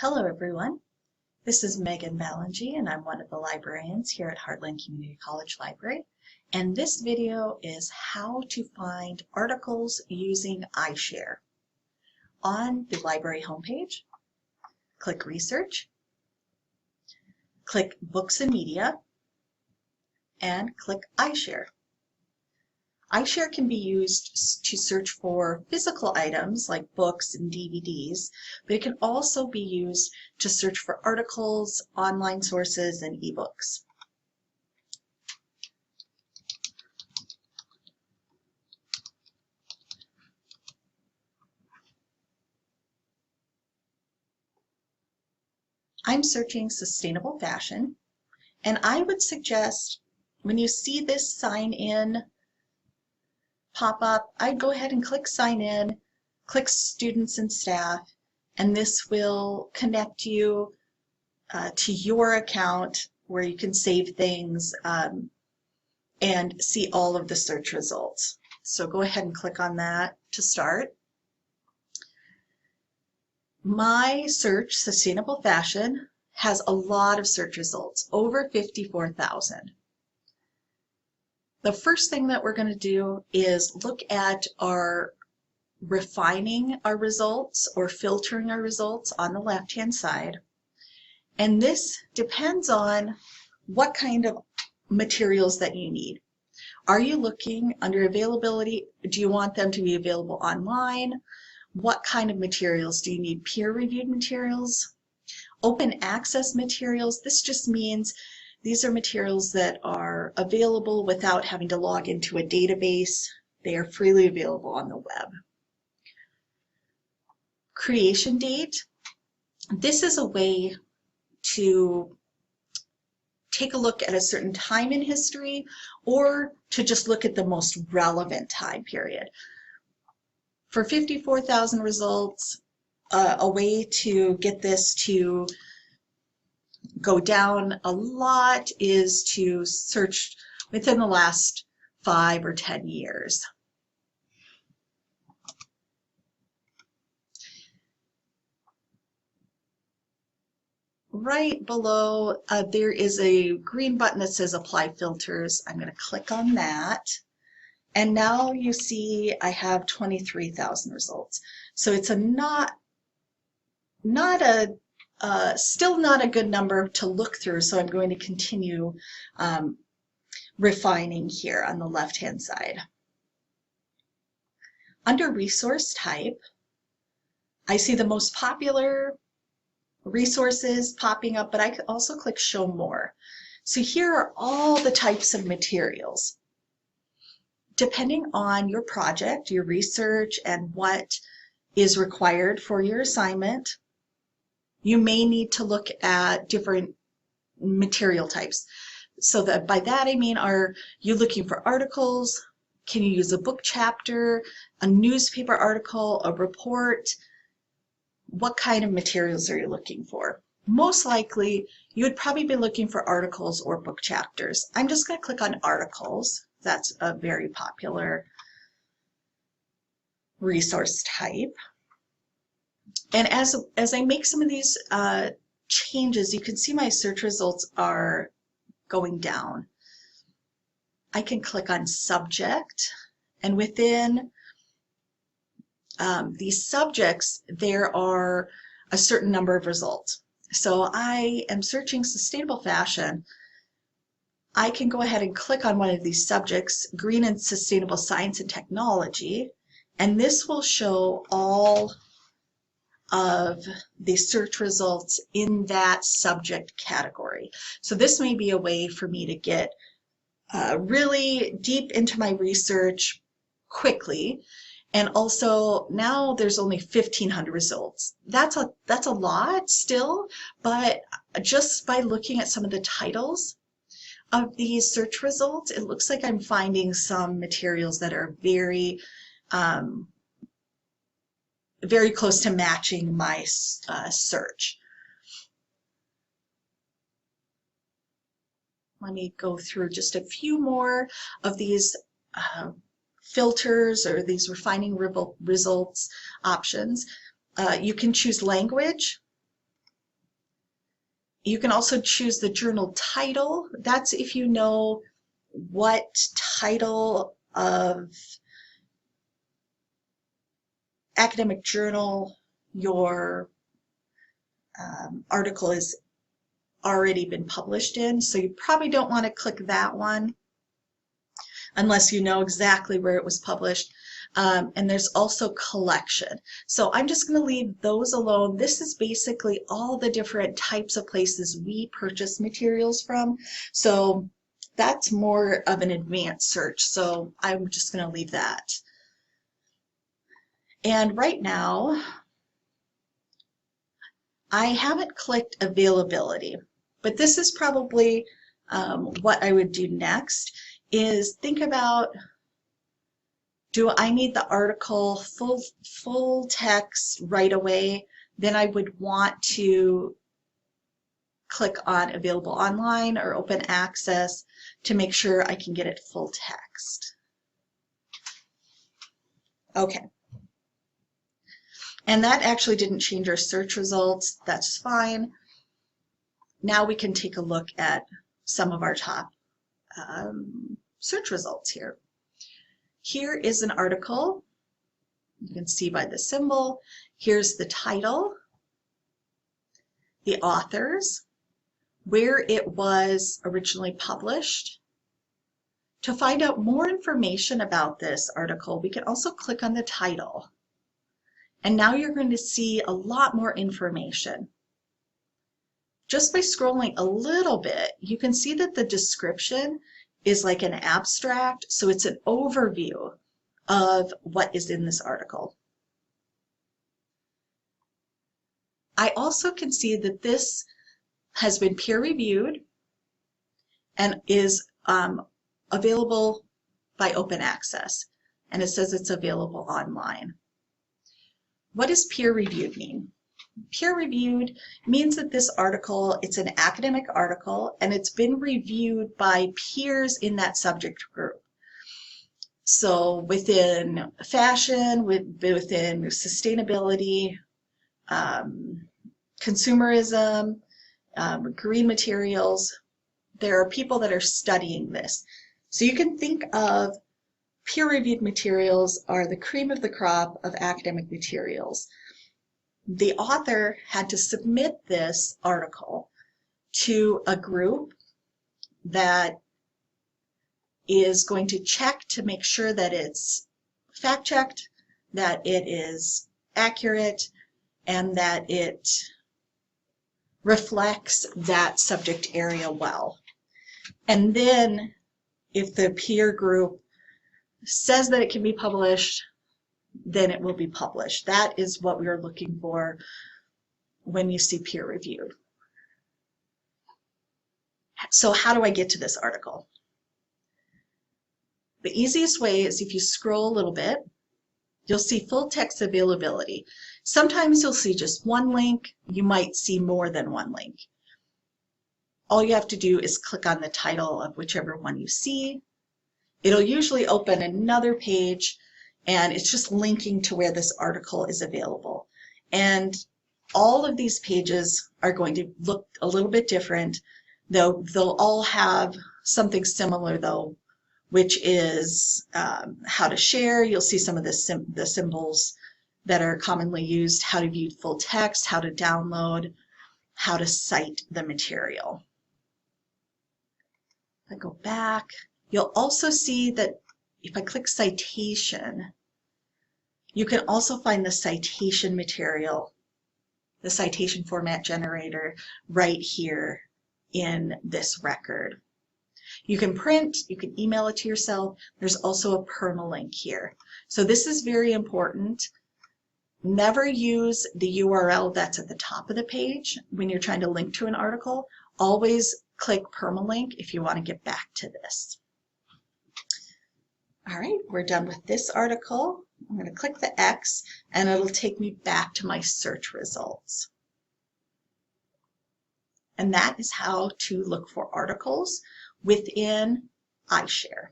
Hello everyone, this is Megan Ballingy and I'm one of the librarians here at Heartland Community College Library, and this video is how to find articles using iShare. On the library homepage, click Research, click Books and Media, and click iShare. iShare can be used to search for physical items like books and DVDs, but it can also be used to search for articles, online sources, and ebooks. I'm searching sustainable fashion, and I would suggest when you see this sign in pop up, I'd go ahead and click sign in, click students and staff, and this will connect you to your account where you can save things and see all of the search results. So go ahead and click on that to start. My search, sustainable fashion, has a lot of search results, over 54,000. The first thing that we're going to do is look at our refining our results or filtering our results on the left-hand side. And this depends on what kind of materials that you need. Are you looking under availability? Do you want them to be available online? What kind of materials? Do you need peer-reviewed materials? Open access materials? This just means these are materials that are available without having to log into a database. They are freely available on the web. Creation date. This is a way to take a look at a certain time in history or to just look at the most relevant time period. For 54,000 results, a way to get this to go down a lot is to search within the last 5 or 10 years. Right below, there is a green button that says Apply Filters. I'm going to click on that. And now you see I have 23,000 results. So it's still not a good number to look through, so I'm going to continue refining here on the left-hand side. Under resource type, I see the most popular resources popping up, but I could also click Show More. So here are all the types of materials. Depending on your project, your research, and what is required for your assignment, you may need to look at different material types. So that by that I mean, are you looking for articles? Can you use a book chapter, a newspaper article, a report? What kind of materials are you looking for? Most likely, you would probably be looking for articles or book chapters. I'm just going to click on articles. That's a very popular resource type. And as I make some of these changes, you can see my search results are going down. I can click on subject, and within these subjects, there are a certain number of results. So I am searching sustainable fashion. I can go ahead and click on one of these subjects, green and sustainable science and technology, and this will show all of the search results in that subject category. So this may be a way for me to get really deep into my research quickly. And also now there's only 1,500 results. That's a lot still, but just by looking at some of the titles of these search results, it looks like I'm finding some materials that are very very close to matching my search. Let me go through just a few more of these filters or these refining results options. You can choose language. You can also choose the journal title. That's if you know what title of academic journal your article has already been published in. So you probably don't want to click that one unless you know exactly where it was published. And there's also collection. So I'm just going to leave those alone. This is basically all the different types of places we purchase materials from. So that's more of an advanced search. So I'm just going to leave that. And right now, I haven't clicked availability, but this is probably what I would do next is think about, do I need the article full text right away? Then I would want to click on available online or open access to make sure I can get it full text. Okay. And that actually didn't change our search results. That's fine. Now we can take a look at some of our top search results here. Here is an article. You can see by the symbol. Here's the title, the authors, where it was originally published. To find out more information about this article, we can also click on the title. And now you're going to see a lot more information. Just by scrolling a little bit, you can see that the description is like an abstract, so it's an overview of what is in this article. I also can see that this has been peer-reviewed and is available by open access, and it says it's available online. What does peer-reviewed mean? Peer-reviewed means that this article, it's an academic article, and it's been reviewed by peers in that subject group. So within fashion, within sustainability, consumerism, green materials, there are people that are studying this. So you can think of peer-reviewed materials are the cream of the crop of academic materials. The author had to submit this article to a group that is going to check to make sure that it's fact-checked, that it is accurate, and that it reflects that subject area well. And then if the peer group says that it can be published, then it will be published. That is what we are looking for when you see peer reviewed. So how do I get to this article? The easiest way is if you scroll a little bit, you'll see full text availability. Sometimes you'll see just one link. You might see more than one link. All you have to do is click on the title of whichever one you see. It'll usually open another page, and it's just linking to where this article is available. And all of these pages are going to look a little bit different, though they'll all have something similar though, which is how to share. You'll see some of the symbols that are commonly used, how to view full text, how to download, how to cite the material. If I go back, you'll also see that if I click citation, you can also find the citation material, the citation format generator right here in this record. You can print, you can email it to yourself. There's also a permalink here. So this is very important. Never use the URL that's at the top of the page when you're trying to link to an article. Always click permalink if you want to get back to this. All right, we're done with this article. I'm going to click the X and it'll take me back to my search results. And that is how to look for articles within iShare.